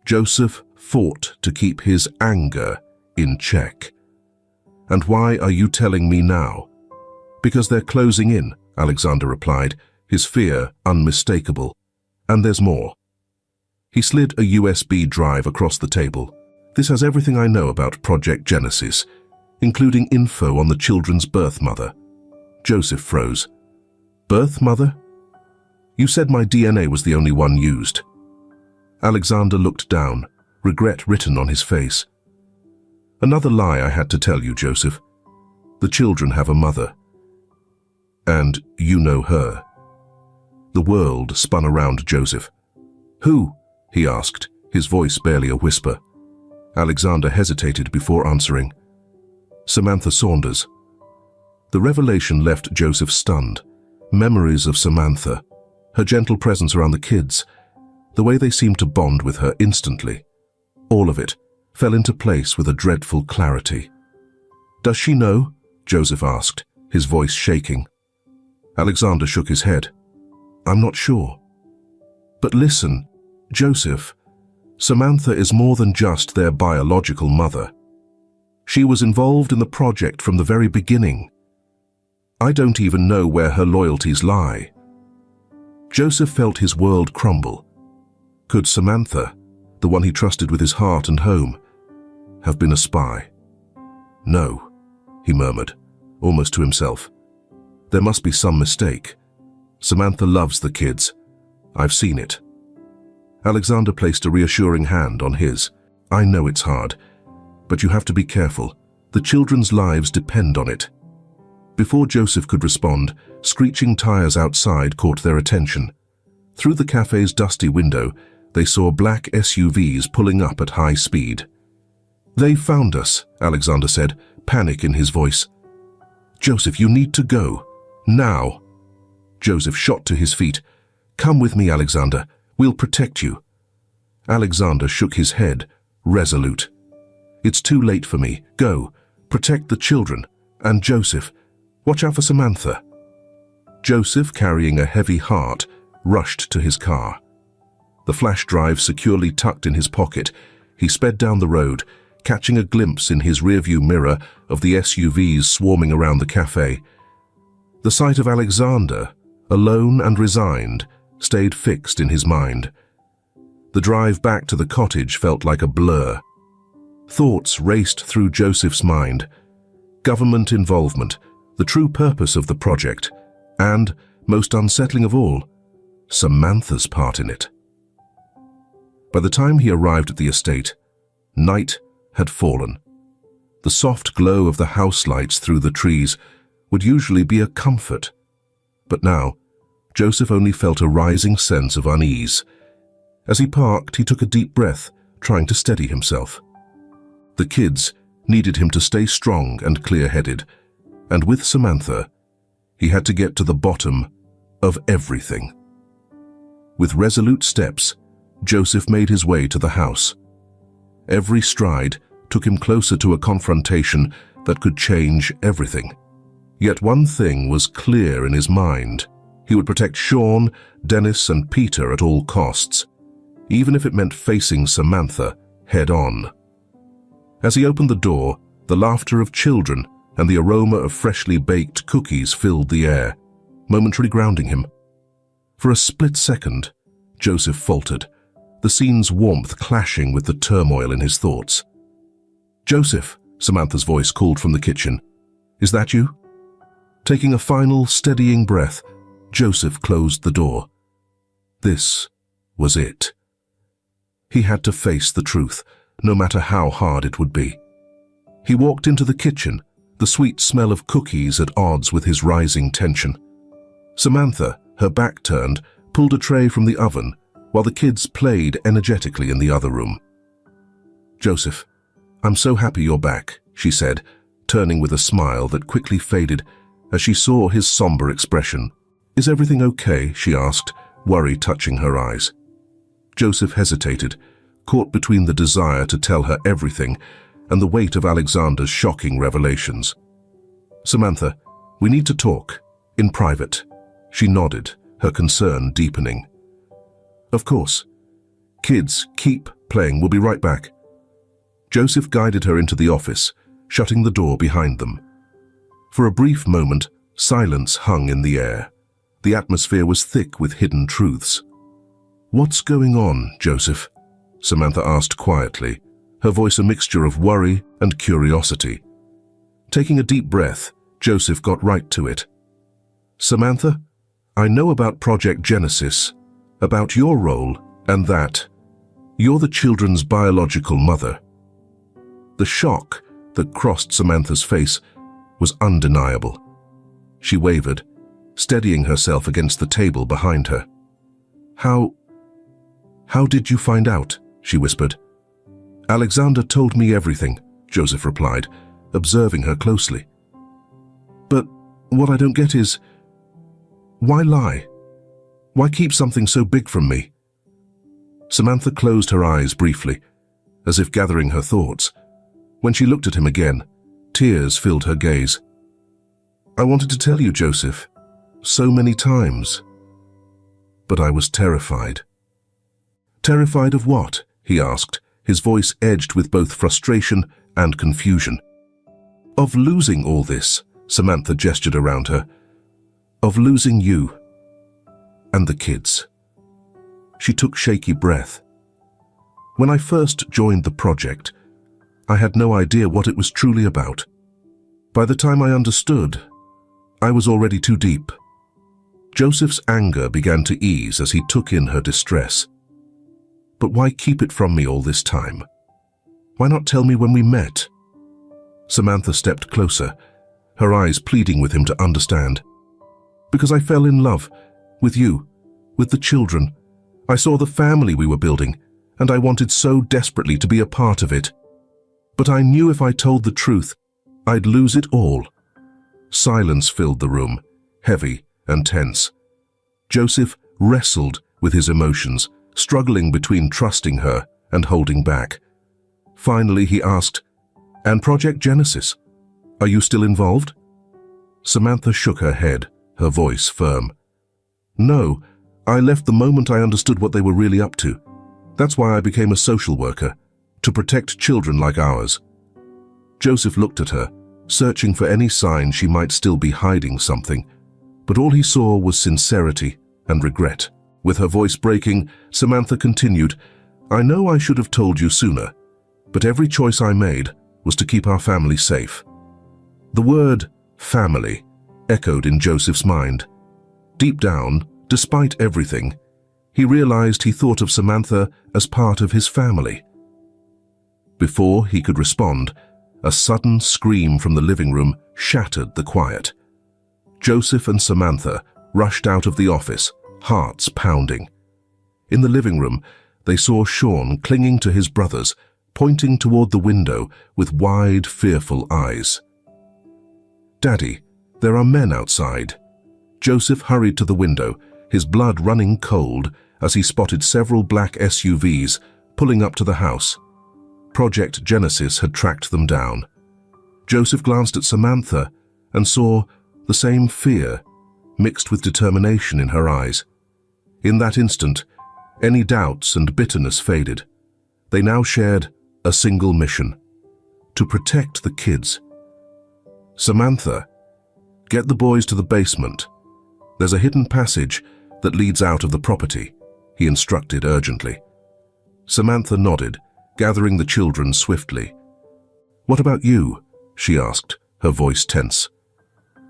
Joseph fought to keep his anger in check. "And why are you telling me now?" "Because they're closing in," Alexander replied, his fear unmistakable. "And there's more." He slid a USB drive across the table. "This has everything I know about Project Genesis, including info on the children's birth mother." Joseph froze. "Birth mother? You said my DNA was the only one used." Alexander looked down, regret written on his face. "Another lie I had to tell you, Joseph. The children have a mother. And you know her." The world spun around Joseph. "Who?" he asked, his voice barely a whisper. Alexander hesitated before answering. "Samantha Saunders." The revelation left Joseph stunned. Memories of Samantha, her gentle presence around the kids, the way they seemed to bond with her instantly. All of it fell into place with a dreadful clarity. "Does she know?" Joseph asked, his voice shaking. Alexander shook his head. "I'm not sure." "But listen, Joseph, Samantha is more than just their biological mother. She was involved in the project from the very beginning. I don't even know where her loyalties lie." Joseph felt his world crumble. Could Samantha, the one he trusted with his heart and home, have been a spy? "No," he murmured, almost to himself. "There must be some mistake. Samantha loves the kids. I've seen it." Alexander placed a reassuring hand on his. "I know it's hard, but you have to be careful. The children's lives depend on it." Before Joseph could respond, screeching tires outside caught their attention. Through the cafe's dusty window, they saw black SUVs pulling up at high speed. "They found us," Alexander said, panic in his voice. "Joseph, you need to go. Now." Joseph shot to his feet. "Come with me, Alexander. We'll protect you." Alexander shook his head, resolute. "It's too late for me. Go. Protect the children. And Joseph, watch out for Samantha." Joseph, carrying a heavy heart, rushed to his car. The flash drive securely tucked in his pocket, he sped down the road, catching a glimpse in his rearview mirror of the SUVs swarming around the cafe. The sight of Alexander, alone and resigned, stayed fixed in his mind. The drive back to the cottage felt like a blur. Thoughts raced through Joseph's mind. Government involvement, the true purpose of the project, and, most unsettling of all, Samantha's part in it. By the time he arrived at the estate, night had fallen. The soft glow of the house lights through the trees would usually be a comfort. But now, Joseph only felt a rising sense of unease. As he parked, he took a deep breath, trying to steady himself. The kids needed him to stay strong and clear-headed, and with Samantha, he had to get to the bottom of everything. With resolute steps, Joseph made his way to the house. Every stride took him closer to a confrontation that could change everything. Yet one thing was clear in his mind. He would protect Sean, Dennis, and Peter at all costs, even if it meant facing Samantha head-on. As he opened the door, the laughter of children and the aroma of freshly baked cookies filled the air, momentarily grounding him. For a split second, Joseph faltered, the scene's warmth clashing with the turmoil in his thoughts. "Joseph," Samantha's voice called from the kitchen. "Is that you?" Taking a final, steadying breath, Joseph closed the door. This was it. He had to face the truth, no matter how hard it would be. He walked into the kitchen, the sweet smell of cookies at odds with his rising tension. Samantha, her back turned, pulled a tray from the oven, while the kids played energetically in the other room. "Joseph, I'm so happy you're back," she said, turning with a smile that quickly faded as she saw his somber expression. "Is everything okay?" she asked, worry touching her eyes. Joseph hesitated, caught between the desire to tell her everything and the weight of Alexander's shocking revelations. "Samantha, we need to talk, in private." She nodded, her concern deepening. "Of course." Kids, keep playing, we'll be right back. Joseph guided her into the office, shutting the door behind them. For a brief moment, silence hung in the air. The atmosphere was thick with hidden truths. "What's going on, Joseph?" Samantha asked quietly, her voice a mixture of worry and curiosity. Taking a deep breath, Joseph got right to it. "Samantha, I know about Project Genesis, about your role, and that you're the children's biological mother." The shock that crossed Samantha's face was undeniable. She wavered, steadying herself against the table behind her. How did you find out?" she whispered. "Alexander told me everything," Joseph replied, observing her closely. "But what I don't get is, why lie? Why keep something so big from me?" Samantha closed her eyes briefly, as if gathering her thoughts. When she looked at him again, tears filled her gaze. "I wanted to tell you, Joseph, so many times. But I was terrified." "Terrified of what?" he asked, his voice edged with both frustration and confusion. "Of losing all this," Samantha gestured around her. "Of losing you and the kids." She took shaky breath. "When I first joined the project, I had no idea what it was truly about. By the time I understood, I was already too deep." Joseph's anger began to ease as he took in her distress. "But why keep it from me all this time? Why not tell me when we met?" Samantha stepped closer, her eyes pleading with him to understand. "Because I fell in love with you, with the children. I saw the family we were building, and I wanted so desperately to be a part of it. But I knew if I told the truth, I'd lose it all." Silence filled the room, heavy and tense. Joseph wrestled with his emotions, struggling between trusting her and holding back. Finally, he asked, "And Project Genesis? Are you still involved?" Samantha shook her head, her voice firm. "No, I left the moment I understood what they were really up to. That's why I became a social worker, to protect children like ours." Joseph looked at her, searching for any sign she might still be hiding something, but all he saw was sincerity and regret. With her voice breaking, Samantha continued, "I know I should have told you sooner, but every choice I made was to keep our family safe." The word family echoed in Joseph's mind. Deep down, despite everything, he realized he thought of Samantha as part of his family. Before he could respond, a sudden scream from the living room shattered the quiet. Joseph and Samantha rushed out of the office, hearts pounding. In the living room, they saw Sean clinging to his brothers, pointing toward the window with wide, fearful eyes. "Daddy, there are men outside." Joseph hurried to the window, his blood running cold as he spotted several black SUVs pulling up to the house. Project Genesis had tracked them down. Joseph glanced at Samantha and saw the same fear mixed with determination in her eyes. In that instant, any doubts and bitterness faded. They now shared a single mission: to protect the kids. "Samantha, get the boys to the basement. There's a hidden passage that leads out of the property," he instructed urgently. Samantha nodded, gathering the children swiftly. "What about you?" she asked, her voice tense.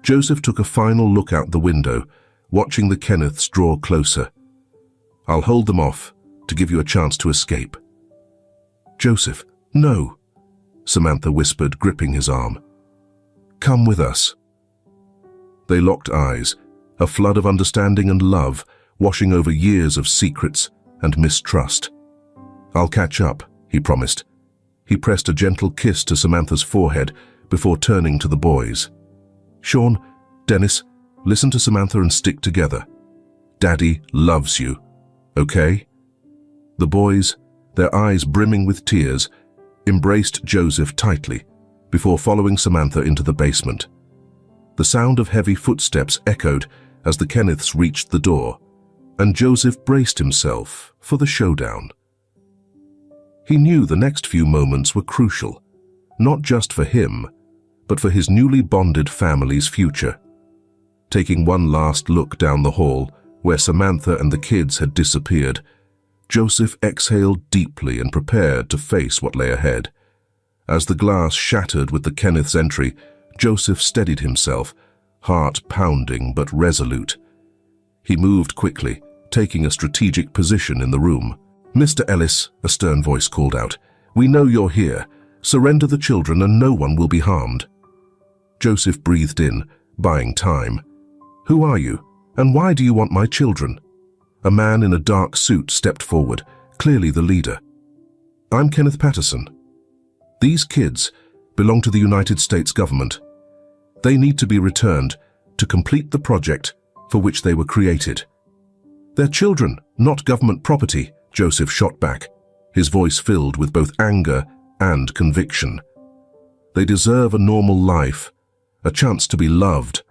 Joseph took a final look out the window, watching the Kenneths draw closer. "I'll hold them off to give you a chance to escape." "Joseph, no," Samantha whispered, gripping his arm. "Come with us." They locked eyes, a flood of understanding and love washing over years of secrets and mistrust. "I'll catch up," he promised. He pressed a gentle kiss to Samantha's forehead before turning to the boys. "Sean, Dennis, listen to Samantha and stick together. Daddy loves you, okay?" The boys, their eyes brimming with tears, embraced Joseph tightly before following Samantha into the basement. The sound of heavy footsteps echoed as the Kenneths reached the door, and Joseph braced himself for the showdown. He knew the next few moments were crucial, not just for him, but for his newly bonded family's future. Taking one last look down the hall, where Samantha and the kids had disappeared, Joseph exhaled deeply and prepared to face what lay ahead. As the glass shattered with the Kenneth's entry, Joseph steadied himself, heart pounding but resolute. He moved quickly, taking a strategic position in the room. "Mr. Ellis," a stern voice called out, "we know you're here. Surrender the children and no one will be harmed." Joseph breathed in, buying time. "Who are you, and why do you want my children?" A man in a dark suit stepped forward, clearly the leader. "I'm Kenneth Patterson. These kids belong to the United States government. They need to be returned to complete the project for which they were created." "They're children, not government property," Joseph shot back, his voice filled with both anger and conviction. "They deserve a normal life, a chance to be loved."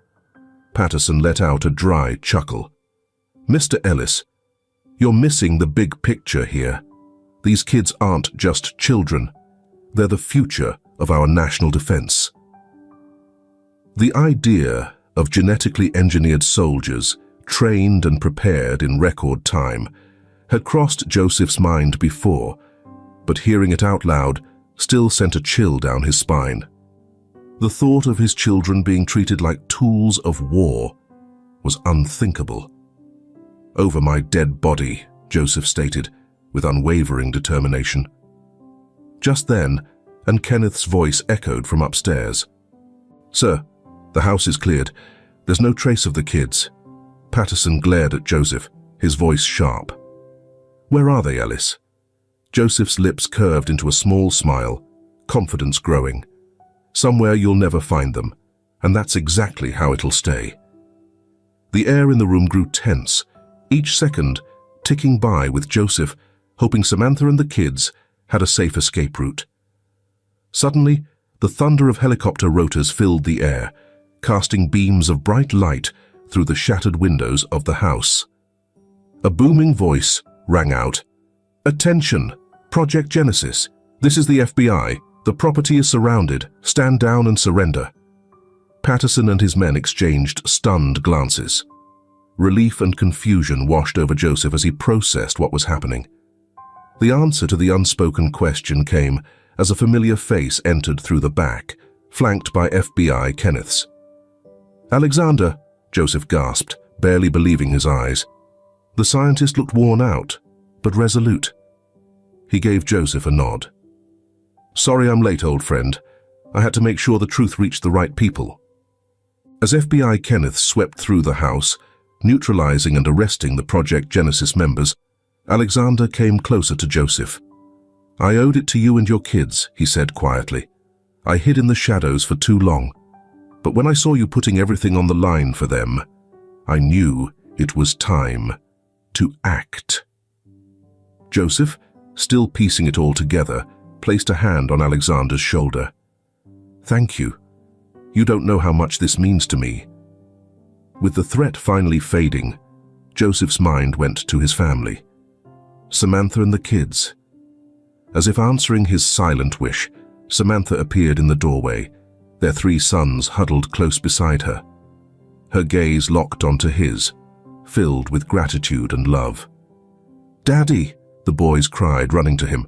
Patterson let out a dry chuckle. "Mr. Ellis, you're missing the big picture here. These kids aren't just children. They're the future of our national defense." The idea of genetically engineered soldiers, trained and prepared in record time, had crossed Joseph's mind before, but hearing it out loud still sent a chill down his spine. The thought of his children being treated like tools of war was unthinkable. "Over my dead body," Joseph stated, with unwavering determination. Just then, and Kenneth's voice echoed from upstairs. "Sir, the house is cleared. There's no trace of the kids." Patterson glared at Joseph, his voice sharp. "Where are they, Ellis?" Joseph's lips curved into a small smile, confidence growing. "Somewhere you'll never find them, and that's exactly how it'll stay." The air in the room grew tense, each second ticking by with Joseph, hoping Samantha and the kids had a safe escape route. Suddenly, the thunder of helicopter rotors filled the air, casting beams of bright light through the shattered windows of the house. A booming voice rang out. "Attention! Project Genesis. This is the FBI. The property is surrounded. Stand down and surrender." Patterson and his men exchanged stunned glances. Relief and confusion washed over Joseph as he processed what was happening. The answer to the unspoken question came as a familiar face entered through the back, flanked by FBI Kenneths. "Alexander," Joseph gasped, barely believing his eyes. The scientist looked worn out, but resolute. He gave Joseph a nod. "Sorry I'm late, old friend. I had to make sure the truth reached the right people." As FBI Kenneth swept through the house, neutralizing and arresting the Project Genesis members, Alexander came closer to Joseph. "I owed it to you and your kids," he said quietly. "I hid in the shadows for too long. But when I saw you putting everything on the line for them, I knew it was time to act." Joseph, still piecing it all together, placed a hand on Alexander's shoulder. "Thank you. You don't know how much this means to me." With the threat finally fading, Joseph's mind went to his family. Samantha and the kids. As if answering his silent wish, Samantha appeared in the doorway, their 3 sons huddled close beside her. Her gaze locked onto his, filled with gratitude and love. "Daddy!" the boys cried, running to him.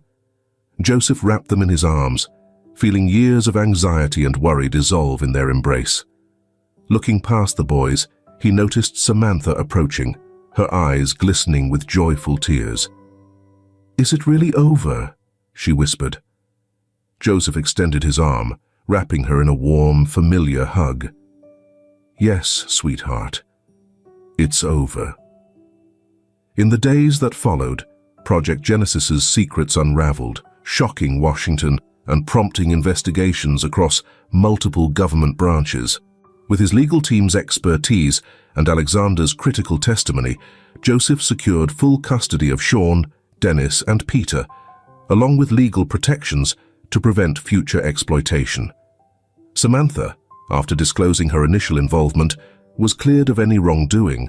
Joseph wrapped them in his arms, feeling years of anxiety and worry dissolve in their embrace. Looking past the boys, he noticed Samantha approaching, her eyes glistening with joyful tears. "Is it really over?" she whispered. Joseph extended his arm, wrapping her in a warm, familiar hug. "Yes, sweetheart, it's over." In the days that followed, Project Genesis's secrets unraveled, shocking Washington and prompting investigations across multiple government branches. With his legal team's expertise and Alexander's critical testimony, Joseph secured full custody of Sean, Dennis, and Peter, along with legal protections to prevent future exploitation. Samantha, after disclosing her initial involvement, was cleared of any wrongdoing,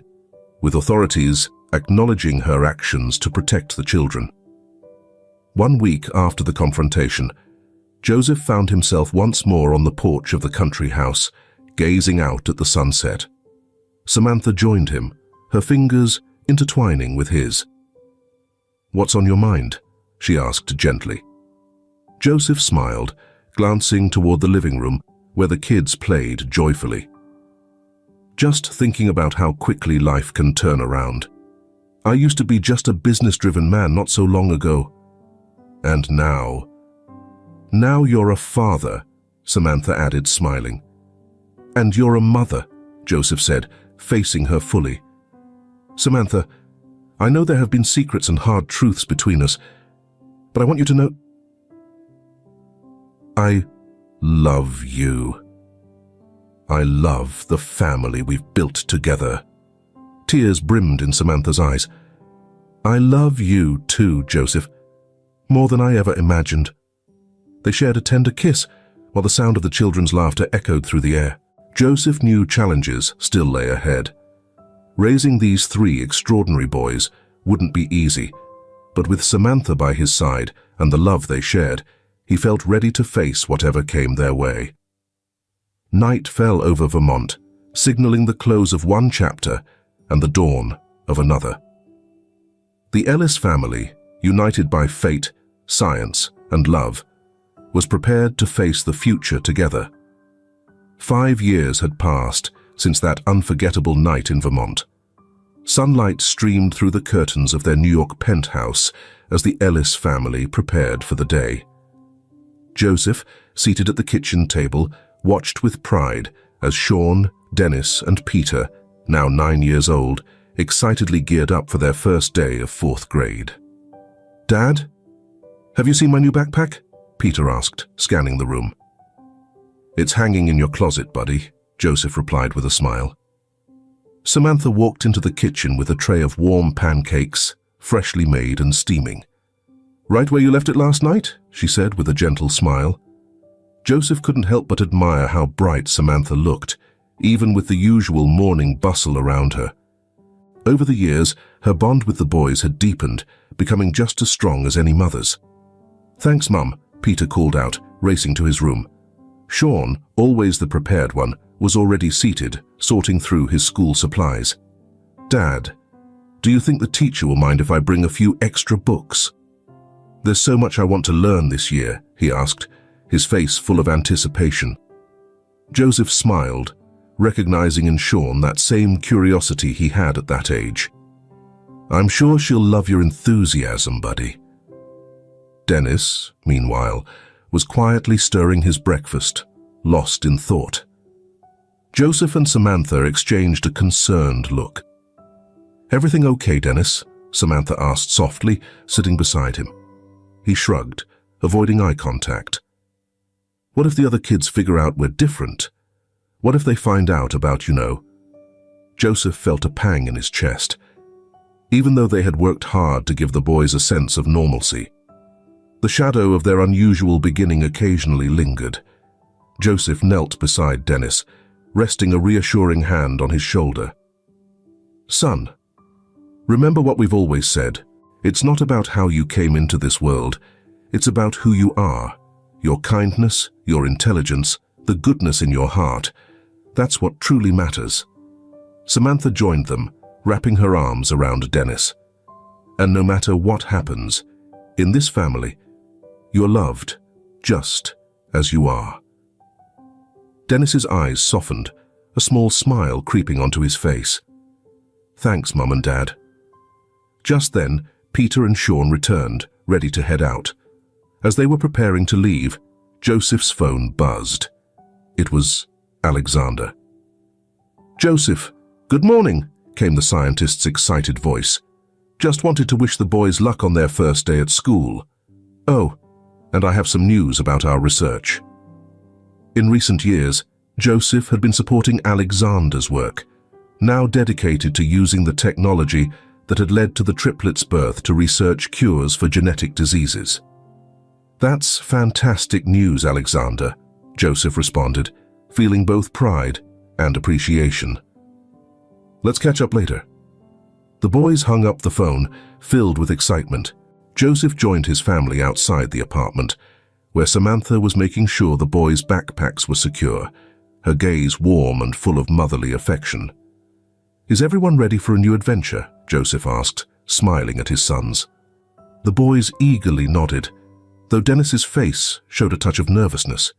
with authorities acknowledging her actions to protect the children. 1 week after the confrontation, Joseph found himself once more on the porch of the country house, gazing out at the sunset. Samantha joined him, her fingers intertwining with his. "What's on your mind?" she asked gently. Joseph smiled, glancing toward the living room where the kids played joyfully. "Just thinking about how quickly life can turn around. I used to be just a business-driven man not so long ago. And now you're a father," Samantha added, smiling. "And you're a mother," Joseph said, facing her fully. "Samantha, I know there have been secrets and hard truths between us, but I want you to know I love you. I love the family we've built together." Tears brimmed in Samantha's eyes. "I love you too, Joseph, more than I ever imagined." They shared a tender kiss, while the sound of the children's laughter echoed through the air. Joseph knew challenges still lay ahead. Raising these 3 extraordinary boys wouldn't be easy, but with Samantha by his side and the love they shared, he felt ready to face whatever came their way. Night fell over Vermont, signaling the close of one chapter and the dawn of another. The Ellis family, united by fate, science, and love, was prepared to face the future together. 5 years had passed since that unforgettable night in Vermont. Sunlight streamed through the curtains of their New York penthouse as the Ellis family prepared for the day. Joseph, seated at the kitchen table, watched with pride as Sean, Dennis, and Peter, now 9 years old, excitedly geared up for their first day of 4th grade. "Dad, have you seen my new backpack?" Peter asked, scanning the room. "It's hanging in your closet, buddy," Joseph replied with a smile. Samantha walked into the kitchen with a tray of warm pancakes, freshly made and steaming. "Right where you left it last night?" she said with a gentle smile. Joseph couldn't help but admire how bright Samantha looked, even with the usual morning bustle around her. Over the years, her bond with the boys had deepened, becoming just as strong as any mother's. "Thanks, Mum," Peter called out, racing to his room. Sean, always the prepared one, was already seated, sorting through his school supplies. "Dad, do you think the teacher will mind if I bring a few extra books?" "There's so much I want to learn this year," he asked, his face full of anticipation. Joseph smiled, recognizing in Sean that same curiosity he had at that age. "I'm sure she'll love your enthusiasm, buddy." Dennis, meanwhile, was quietly stirring his breakfast, lost in thought. Joseph and Samantha exchanged a concerned look. "Everything okay, Dennis?" Samantha asked softly, sitting beside him. He shrugged, avoiding eye contact. "What if the other kids figure out we're different? What if they find out about, Joseph felt a pang in his chest. Even though they had worked hard to give the boys a sense of normalcy, the shadow of their unusual beginning occasionally lingered. Joseph knelt beside Dennis, resting a reassuring hand on his shoulder. "Son, remember what we've always said. It's not about how you came into this world. It's about who you are, your kindness, your intelligence, the goodness in your heart. That's what truly matters." Samantha joined them, wrapping her arms around Dennis. "And no matter what happens, in this family, you're loved just as you are." Dennis's eyes softened, a small smile creeping onto his face. "Thanks, Mum and Dad." Just then, Peter and Sean returned, ready to head out. As they were preparing to leave, Joseph's phone buzzed. It was Alexander. "Joseph, good morning," came the scientist's excited voice. "Just wanted to wish the boys luck on their first day at school. Oh, and I have some news about our research." In recent years, Joseph had been supporting Alexander's work, now dedicated to using the technology that had led to the triplets' birth to research cures for genetic diseases. "That's fantastic news, Alexander," Joseph responded, feeling both pride and appreciation. "Let's catch up later." The boys hung up the phone, filled with excitement. Joseph joined his family outside the apartment, where Samantha was making sure the boys' backpacks were secure, her gaze warm and full of motherly affection. "Is everyone ready for a new adventure?" Joseph asked, smiling at his sons. The boys eagerly nodded, though Dennis's face showed a touch of nervousness.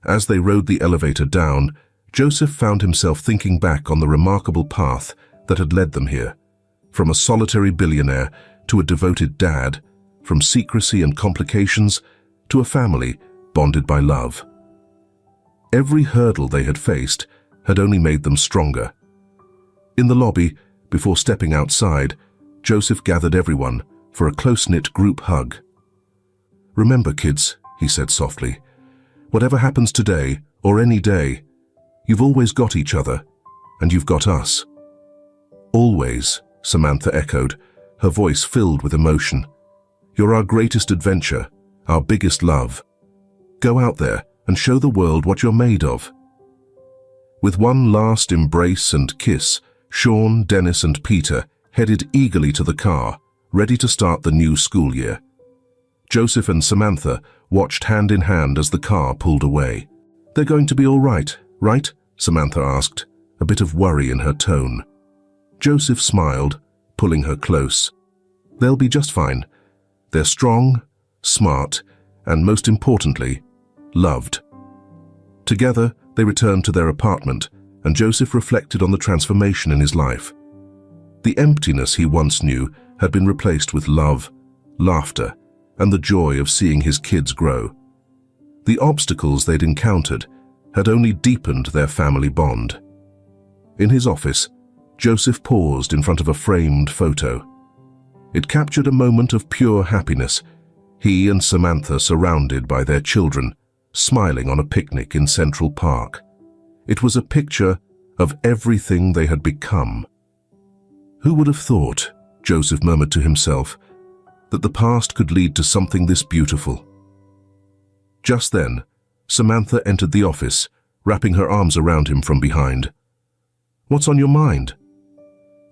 As they rode the elevator down, Joseph found himself thinking back on the remarkable path that had led them here, from a solitary billionaire to a devoted dad, from secrecy and complications to a family bonded by love. Every hurdle they had faced had only made them stronger. In the lobby, before stepping outside, Joseph gathered everyone for a close-knit group hug. "Remember, kids," he said softly, "whatever happens today or any day, you've always got each other, and you've got us." "Always," Samantha echoed, her voice filled with emotion. "You're our greatest adventure, our biggest love. Go out there and show the world what you're made of." With one last embrace and kiss, Sean, Dennis, and Peter headed eagerly to the car, ready to start the new school year. Joseph and Samantha watched hand in hand as the car pulled away. "They're going to be all right, right?" Samantha asked, a bit of worry in her tone. Joseph smiled, pulling her close. "They'll be just fine. They're strong, smart, and most importantly, loved." Together, they returned to their apartment, and Joseph reflected on the transformation in his life. The emptiness he once knew had been replaced with love, laughter, and the joy of seeing his kids grow. The obstacles they'd encountered had only deepened their family bond. In his office, Joseph paused in front of a framed photo. It captured a moment of pure happiness, he and Samantha surrounded by their children, smiling on a picnic in Central Park. It was a picture of everything they had become. "Who would have thought," Joseph murmured to himself, "that the past could lead to something this beautiful?" Just then, Samantha entered the office, wrapping her arms around him from behind. "What's on your mind?"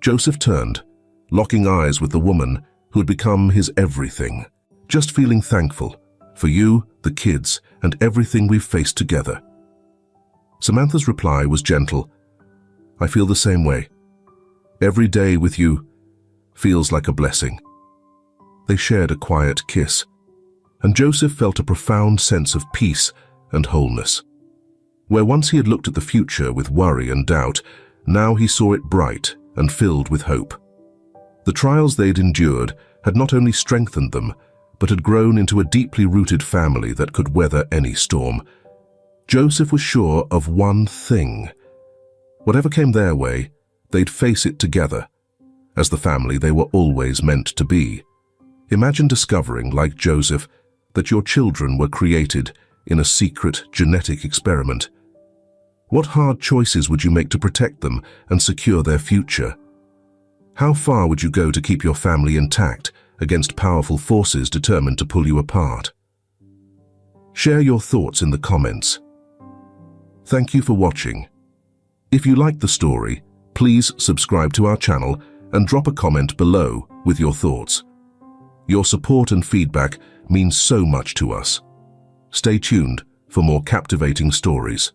Joseph turned, locking eyes with the woman who had become his everything. "Just feeling thankful for you, the kids, and everything we've faced together." Samantha's reply was gentle. "I feel the same way. Every day with you feels like a blessing." They shared a quiet kiss, and Joseph felt a profound sense of peace and wholeness. Where once he had looked at the future with worry and doubt, now he saw it bright and filled with hope. The trials they'd endured had not only strengthened them, but had grown into a deeply rooted family that could weather any storm. Joseph was sure of one thing. Whatever came their way, they'd face it together, as the family they were always meant to be. Imagine discovering, like Joseph, that your children were created in a secret genetic experiment. What hard choices would you make to protect them and secure their future? How far would you go to keep your family intact against powerful forces determined to pull you apart? Share your thoughts in the comments. Thank you for watching. If you liked the story, please subscribe to our channel and drop a comment below with your thoughts. Your support and feedback means so much to us. Stay tuned for more captivating stories.